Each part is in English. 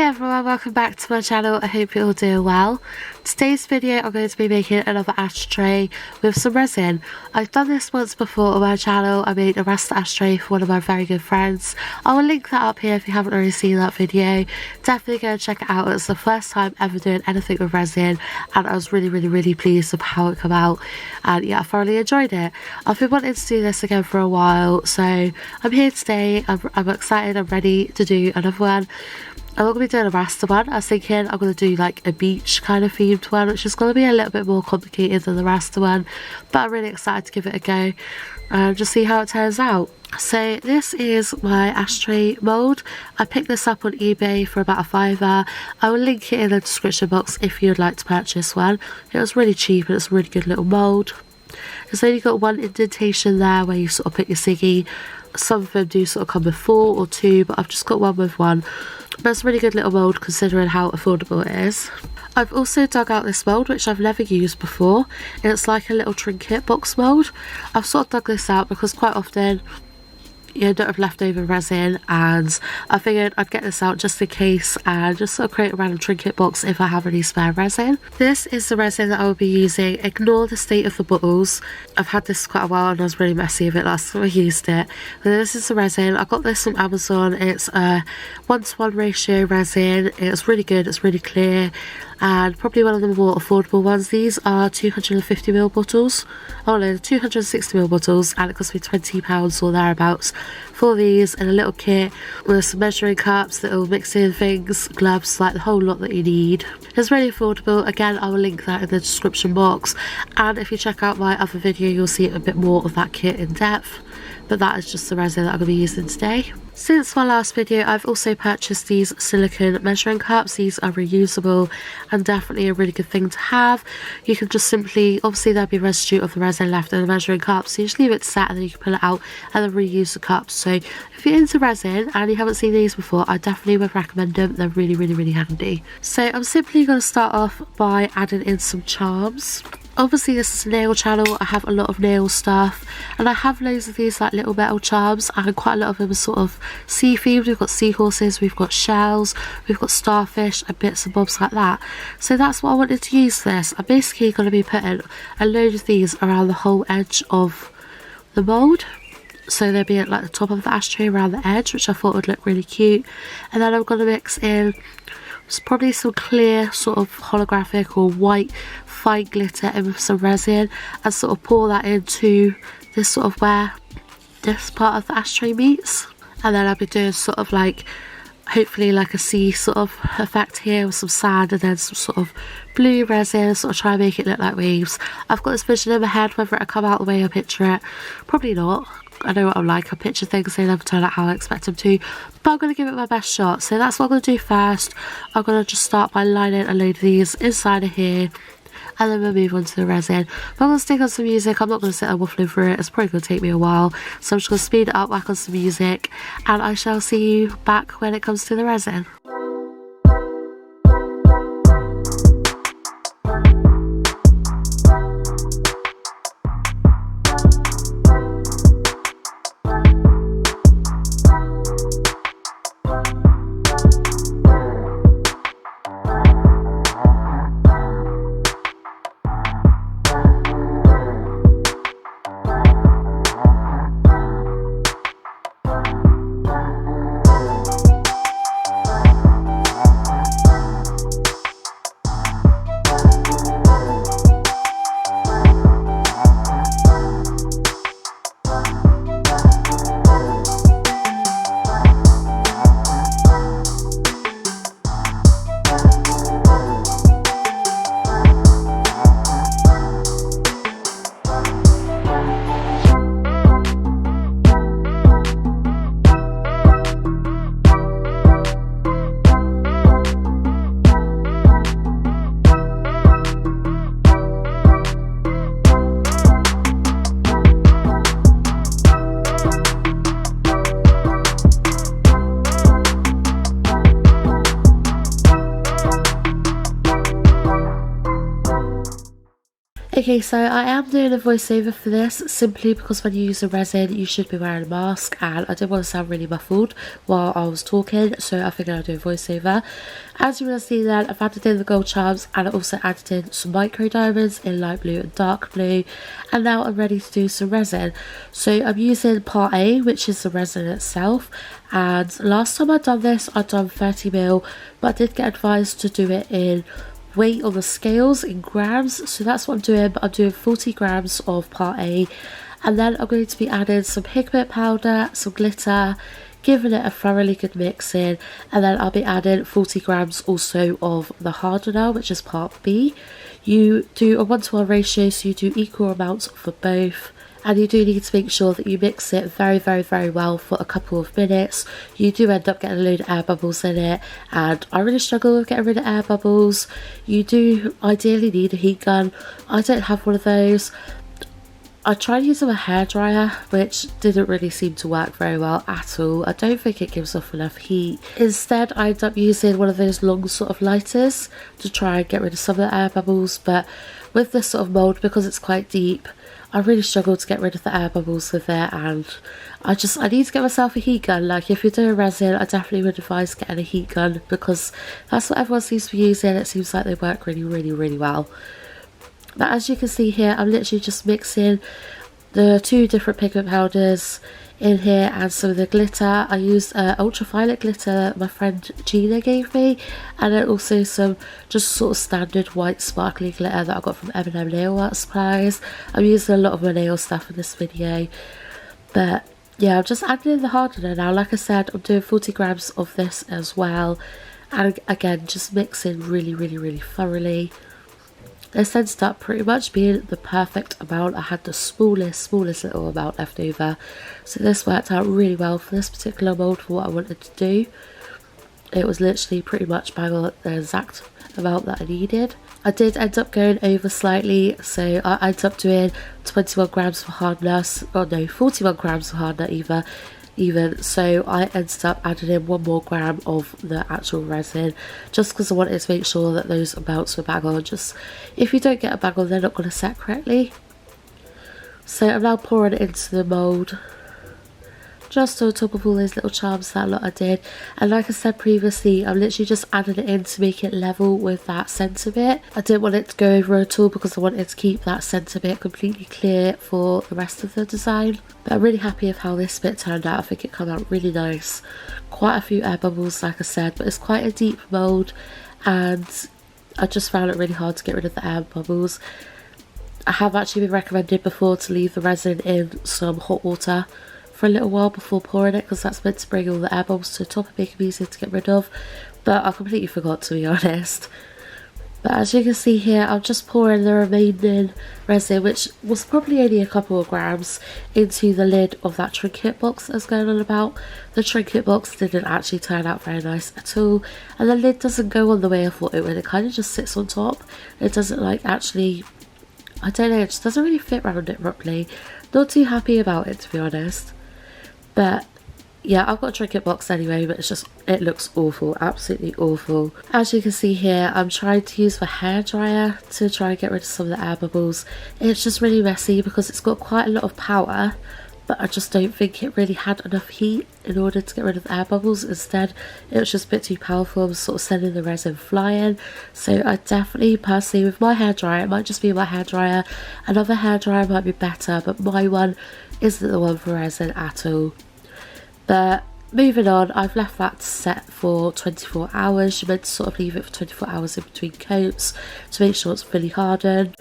everyone, welcome back to my channel. I hope you're all doing well. Today's video I'm going to be making another ashtray with some resin. I've done this once before on my channel. I made a rasta ashtray for one of my very good friends. I will link that up here if you haven't already seen that video. Definitely go and check it out. It's the first time ever doing anything with resin and I was really pleased with how it came out, and yeah, I thoroughly enjoyed it. I've been wanting to do this again for a while, so I'm here today. I'm excited, I'm ready to do another one. I'm not going to be doing a rasta one. I was thinking I'm going to do like a beach kind of themed one, which is going to be a little bit more complicated than the rasta one, but I'm really excited to give it a go and just see how it turns out. So this is my ashtray mould. I picked this up on eBay for about £5. I will link it in the description box if you'd like to purchase one. It was really cheap and it's a really good little mould. It's only got one indentation there where you sort of put your ciggy. Some of them do sort of come with 4 or 2, but I've just got one with 1. But it's a really good little mould considering how affordable it is. I've also dug out this mould, which I've never used before, and it's like a little trinket box mould. I've sort of dug this out because quite often you end up with leftover resin, and I figured I'd get this out just in case and just sort of create a random trinket box if I have any spare resin. This is the resin that I will be using. Ignore the state of the bottles. I've had this quite a while and I was really messy with it last time I used it. But this is the resin. I got this from Amazon. It's a 1:1 ratio resin. It's really good, it's really clear, and probably one of the more affordable ones. These are 250ml bottles. Oh no, 260ml bottles, and it cost me £20 or thereabouts for these in a little kit with some measuring cups, little mixing things, gloves, like the whole lot that you need. It's really affordable. Again, I will link that in the description box, and if you check out my other video you'll see a bit more of that kit in depth. But that is just the resin that I'm going to be using today. Since my last video, I've also purchased these silicone measuring cups. These are reusable and definitely a really good thing to have. You can just simply, obviously there'll be residue of the resin left in the measuring cup, so you just leave it to set and then you can pull it out and then reuse the cups. So if you're into resin and you haven't seen these before, I definitely would recommend them. They're really handy. So I'm simply going to start off by adding in some charms. Obviously this is a nail channel, I have a lot of nail stuff, and I have loads of these like little metal charms, and quite a lot of them are sort of sea themed. We've got seahorses, we've got shells, we've got starfish and bits and bobs like that. So that's what I wanted to use for this. I'm basically going to be putting a load of these around the whole edge of the mould. So they'll be at like the top of the ashtray around the edge, which I thought would look really cute. And then I'm going to mix in probably some clear sort of holographic or white fine glitter in with some resin, and sort of pour that into this sort of where this part of the ashtray meets. And then I'll be doing sort of like hopefully like a sea sort of effect here with some sand and then some sort of blue resin, sort of try and make it look like waves. I've got this vision in my head. Whether it'll come out the way I picture it, probably not. I know what I'm like, I picture things, they never turn out how I expect them to, but I'm going to give it my best shot. So that's what I'm going to do first. I'm going to just start by lining a load of these inside of here, and then we'll move on to the resin. But I'm going to stick on some music. I'm not going to sit there waffling through it, it's probably going to take me a while, so I'm just going to speed it up, whack on some music, and I shall see you back when it comes to the resin. Okay, so I am doing a voiceover for this simply because when you use a resin you should be wearing a mask, and I didn't want to sound really muffled while I was talking, so I figured I'd do a voiceover. As you will see then, I've added in the gold charms and I also added in some micro diamonds in light blue and dark blue, and now I'm ready to do some resin. So I'm using part A, which is the resin itself, and last time I'd done this I'd done 30ml, but I did get advised to do it in weight on the scales in grams, so that's what I'm doing. But I'm doing 40 grams of part A, and then I'm going to be adding some pigment powder, some glitter, giving it a thoroughly good mix in, and then I'll be adding 40 grams also of the hardener, which is part B. You do a 1:1 ratio, so you do equal amounts for both. And you do need to make sure that you mix it very well for a couple of minutes. You do end up getting a load of air bubbles in it, and I really struggle with getting rid of air bubbles. You do ideally need a heat gun. I don't have one of those. I tried using a hairdryer, which didn't really seem to work very well at all. I don't think it gives off enough heat. Instead, I ended up using one of those long sort of lighters to try and get rid of some of the air bubbles, but with this sort of mould, because it's quite deep, I really struggled to get rid of the air bubbles with it, and I need to get myself a heat gun. Like, if you're doing resin, I definitely would advise getting a heat gun, because that's what everyone seems to be using. It seems like they work really well. But as you can see here, I'm literally just mixing the two different pigment powders in here and some of the glitter. I used ultraviolet glitter that my friend Gina gave me, and then also some just sort of standard white sparkly glitter that I got from M&M nail art supplies. I'm using a lot of my nail stuff in this video, but yeah, I'm just adding in the hardener now. Like I said, I'm doing 40 grams of this as well, and again just mixing really thoroughly. This ended up pretty much being the perfect amount. I had the smallest little amount left over, so this worked out really well for this particular mould for what I wanted to do. It was literally pretty much bang on the exact amount that I needed. I did end up going over slightly, so I ended up doing 21 grams for hardness, or no, 41 grams for hardener even, so I ended up adding in 1 more gram of the actual resin, just because I wanted to make sure that those amounts were bang on. Just if you don't get a bang on, they're not going to set correctly. So I'm now pouring it into the mould, just on top of all those little charms that lot I did. And like I said previously, I'm literally just adding it in to make it level with that centre bit. I didn't want it to go over at all, because I wanted to keep that centre bit completely clear for the rest of the design. But I'm really happy with how this bit turned out. I think it came out really nice. Quite a few air bubbles, like I said, but it's quite a deep mould, and I just found it really hard to get rid of the air bubbles. I have actually been recommended before to leave the resin in some hot water for a little while before pouring it, because that's meant to bring all the air bubbles to the top and make them easier to get rid of, but I completely forgot, to be honest. But as you can see here, I'm just pouring the remaining resin, which was probably only a couple of grams, into the lid of that trinket box that I was going on about. The trinket box didn't actually turn out very nice at all, and the lid doesn't go on the way I thought it would. It kind of just sits on top. It doesn't actually, I don't know, it just doesn't really fit around it properly. Not too happy about it, to be honest. But yeah, I've got a trinket box anyway, but it looks awful, absolutely awful. As you can see here, I'm trying to use the hairdryer to try and get rid of some of the air bubbles. It's just really messy because it's got quite a lot of power, but I just don't think it really had enough heat in order to get rid of the air bubbles. Instead, it was just a bit too powerful. I was sort of sending the resin flying. So I definitely, personally, with my hairdryer, it might just be my hairdryer. Another hairdryer might be better, but my one isn't the one for resin at all. But moving on, I've left that set for 24 hours. You're meant to sort of leave it for 24 hours in between coats to make sure it's fully hardened.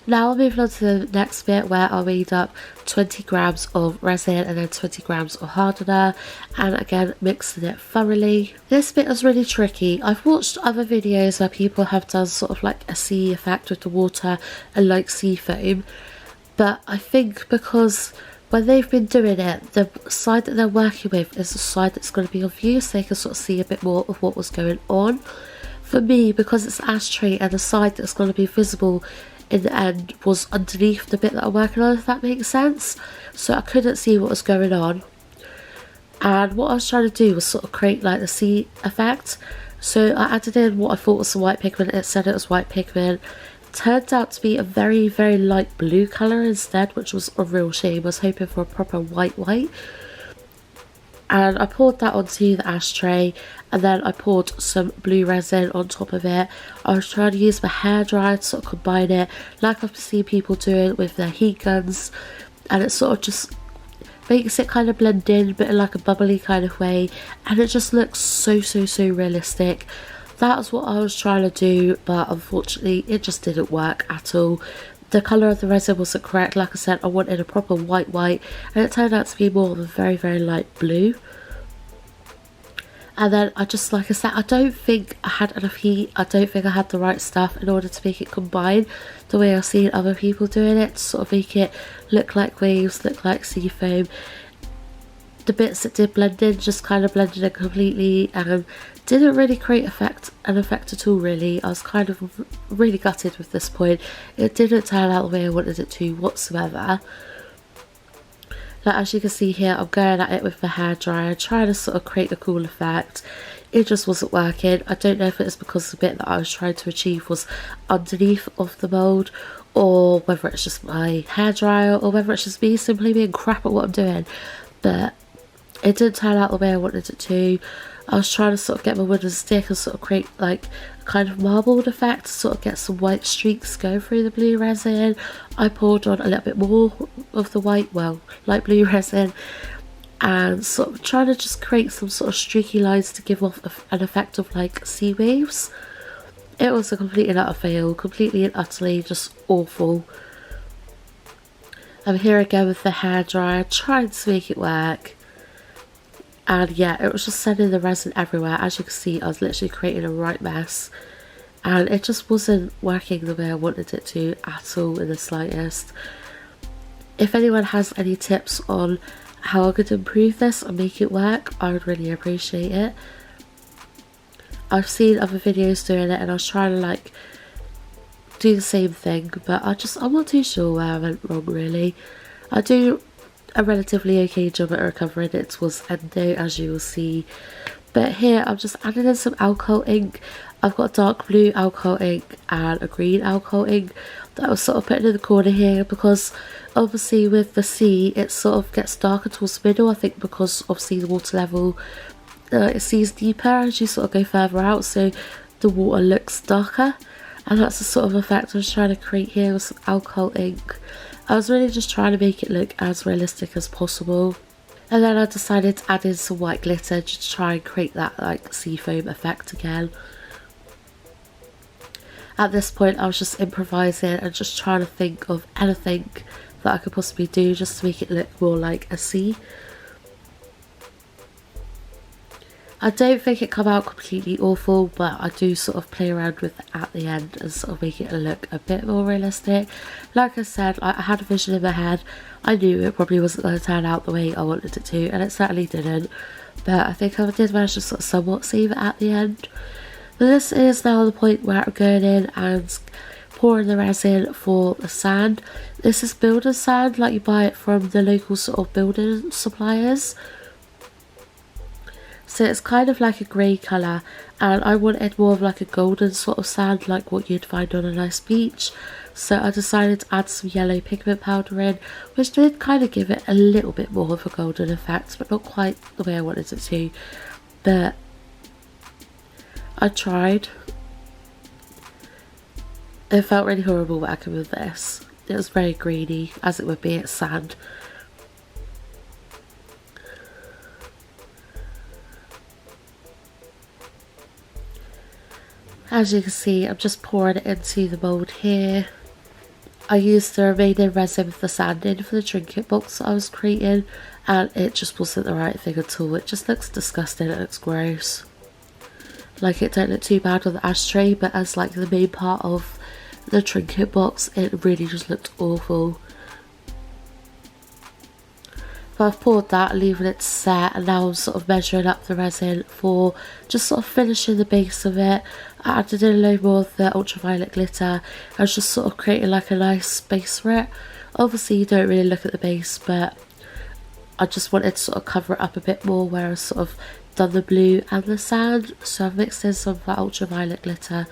Now I'm moving on to the next bit, where I'll weigh up 20 grams of resin and then 20 grams of hardener, and again mixing it thoroughly. This bit was really tricky. I've watched other videos where people have done sort of like a sea effect with the water and like sea foam, but I think because when they've been doing it, the side that they're working with is the side that's going to be on view, so they can sort of see a bit more of what was going on. For me, because it's Ashtray and the side that's going to be visible in the end was underneath the bit that I'm working on, if that makes sense, so I couldn't see what was going on. And what I was trying to do was sort of create like the sea effect, so I added in what I thought was some white pigment. It said it was white pigment. turned out to be a very, very light blue colour instead, which was a real shame. I was hoping for a proper white. And I poured that onto the ashtray, and then I poured some blue resin on top of it. I was trying to use my hairdryer to sort of combine it, like I've seen people doing with their heat guns, and it sort of just makes it kind of blend in, but in like a bubbly kind of way, and it just looks so realistic. That's what I was trying to do, but unfortunately it just didn't work at all. The colour of the resin wasn't correct. Like I said, I wanted a proper white, and it turned out to be more of a very, very light blue. And then I just, like I said, I don't think I had enough heat. I don't think I had the right stuff in order to make it combine the way I've seen other people doing it, to sort of make it look like waves, look like sea foam. The bits that did blend in just kind of blended in completely and didn't really create an effect at all, really. I was kind of really gutted with this point. It didn't turn out the way I wanted it to whatsoever. Like, as you can see here, I'm going at it with the hairdryer, trying to sort of create a cool effect. It just wasn't working. I don't know if it's because the bit that I was trying to achieve was underneath of the mould, or whether it's just my hairdryer, or whether it's just me simply being crap at what I'm doing. But it didn't turn out the way I wanted it to. I was trying to sort of get my wooden stick and sort of create like a kind of marbled effect, to sort of get some white streaks going through the blue resin. I poured on a little bit more of the white, well, light blue resin, and sort of trying to just create some sort of streaky lines to give off an effect of like sea waves. It was a complete and utter fail, completely and utterly just awful. I'm here again with the hairdryer, trying to make it work. And yeah, it was just sending the resin everywhere. As you can see, I was literally creating a right mess. And it just wasn't working the way I wanted it to at all, in the slightest. If anyone has any tips on how I could improve this and make it work, I would really appreciate it. I've seen other videos doing it, and I was trying to like do the same thing, but I'm not too sure where I went wrong, really. I do a relatively okay job at recovering it towards the end though, as you will see. But here I'm just adding in some alcohol ink. I've got dark blue alcohol ink and a green alcohol ink that I was sort of putting in the corner here, because obviously with the sea it sort of gets darker towards the middle, I think because obviously the water level it sees deeper as you sort of go further out, so the water looks darker, and that's the sort of effect I was trying to create here with some alcohol ink. I was really just trying to make it look as realistic as possible. And then I decided to add in some white glitter just to try and create that like sea foam effect again. At this point I was just improvising and just trying to think of anything that I could possibly do just to make it look more like a sea. I don't think it come out completely awful, but I do sort of play around with it at the end and sort of make it look a bit more realistic. Like I said, I had a vision in my head. I knew it probably wasn't going to turn out the way I wanted it to, and it certainly didn't. But I think I did manage to sort of somewhat save it at the end. But this is now the point where I'm going in and pouring the resin for the sand. This is builder sand, like you buy it from the local sort of building suppliers. So it's kind of like a grey colour, and I wanted more of like a golden sort of sand, like what you'd find on a nice beach. So I decided to add some yellow pigment powder in, which did kind of give it a little bit more of a golden effect, but not quite the way I wanted it to. But I tried. It felt really horrible working with this. It was very greeny, as it would be, it's sand. As you can see, I'm just pouring it into the mould here. I used the remaining resin with the sand in for the trinket box that I was creating, and it just wasn't the right thing at all. It just looks disgusting, it looks gross. Like, it don't look too bad on the ashtray, but as like the main part of the trinket box, it really just looked awful. But I've poured that, leaving it to set, and now I'm sort of measuring up the resin for just sort of finishing the base of it. I added in a load more of the ultraviolet glitter. I was just sort of creating like a nice base for it. Obviously you don't really look at the base, but I just wanted to sort of cover it up a bit more where I sort of done the blue and the sand. So I've mixed in some of that ultraviolet glitter.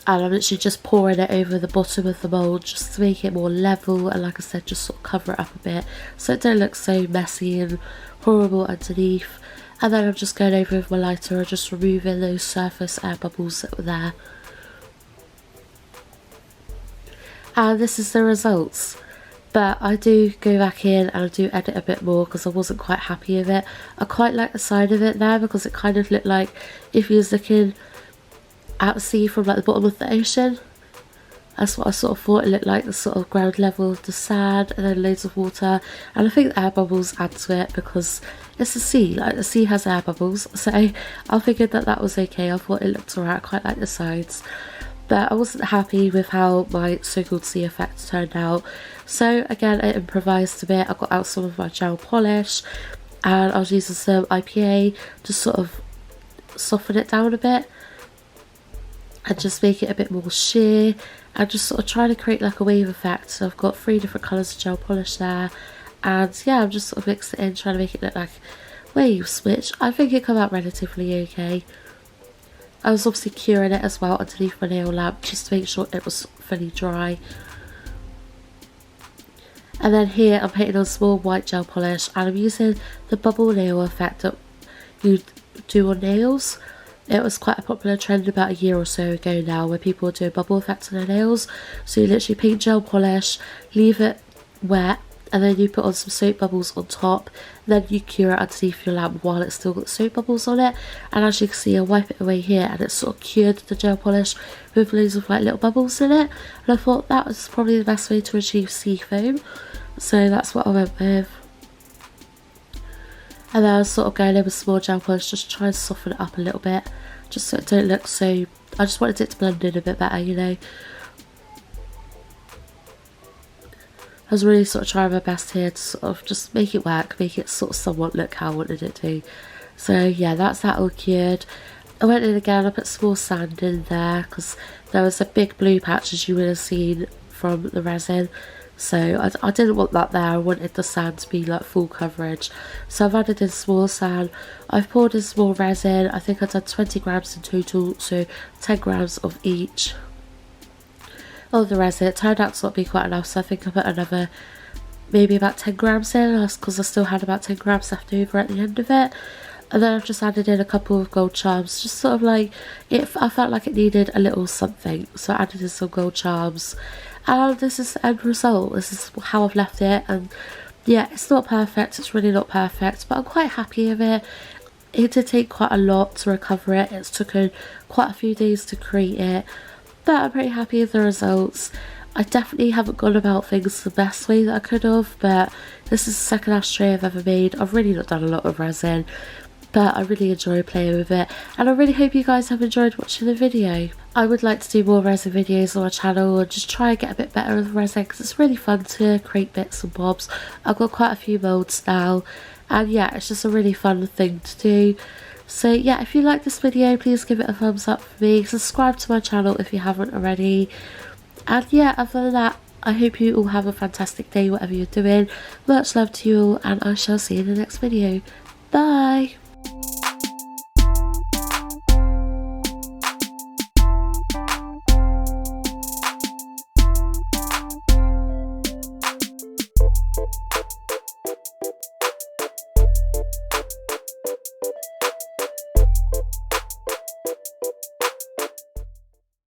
and I'm literally just pouring it over the bottom of the mould just to make it more level, and like I said, just sort of cover it up a bit so it don't look so messy and horrible underneath. And then I'm just going over with my lighter and just removing those surface air bubbles that were there. And this is the results. But I do go back in and I do edit a bit more because I wasn't quite happy with it. I quite like the side of it there because it kind of looked like if you was looking out to sea from like the bottom of the ocean. That's what I sort of thought it looked like, the sort of ground level of the sand and then loads of water. And I think the air bubbles add to it because it's the sea, like the sea has air bubbles. So I figured that that was okay. I thought it looked alright, I quite like the sides. But I wasn't happy with how my so-called sea effect turned out. So again, I improvised a bit. I got out some of my gel polish and I was using some IPA to sort of soften it down a bit and just make it a bit more sheer, and just sort of trying to create like a wave effect. So I've got 3 different colours of gel polish there, and yeah, I'm just sort of mixing it in, trying to make it look like waves, which I think it came out relatively okay. I was obviously curing it as well underneath my nail lamp just to make sure it was fully dry. And then here I'm painting on small white gel polish, and I'm using the bubble nail effect that you do on nails. It was quite a popular trend about a year or so ago now where people were doing bubble effects on their nails. So you literally paint gel polish, leave it wet, and then you put on some soap bubbles on top. Then you cure it underneath your lamp while it's still got soap bubbles on it. And as you can see, I wipe it away here and it's sort of cured the gel polish with loads of like little bubbles in it. And I thought that was probably the best way to achieve sea foam. So that's what I went with. And then I was sort of going in with small gel polish, just trying to soften it up a little bit, just so it don't look so, I just wanted it to blend in a bit better, you know. I was really sort of trying my best here to sort of just make it work, make it sort of somewhat look how I wanted it to. So yeah, that's that all cured. I went in again, I put some more sand in there because there was a big blue patch, as you would have seen from the resin. So I didn't want that there, I wanted the sand to be like full coverage. So I've added in some more sand, I've poured in some more resin. I think I've done 20 grams in total, so 10 grams of each of the resin. It turned out to not be quite enough, so I think I put another maybe about 10 grams in because I still had about 10 grams left over at the end of it. And then I've just added in a couple of gold charms, just sort of like, I felt like it needed a little something, so I added in some gold charms. And this is the end result, this is how I've left it. And yeah, it's not perfect, it's really not perfect, but I'm quite happy with it. It did take quite a lot to recover it, it's taken quite a few days to create it, but I'm pretty happy with the results. I definitely haven't gone about things the best way that I could have, but this is the second ashtray I've ever made. I've really not done a lot of resin, but I really enjoy playing with it, and I really hope you guys have enjoyed watching the video. I would like to do more resin videos on my channel and just try and get a bit better with resin because it's really fun to create bits and bobs. I've got quite a few moulds now, and yeah, it's just a really fun thing to do. So yeah, if you like this video, please give it a thumbs up for me, subscribe to my channel if you haven't already, and yeah, other than that, I hope you all have a fantastic day whatever you're doing. Much love to you all, and I shall see you in the next video. Bye!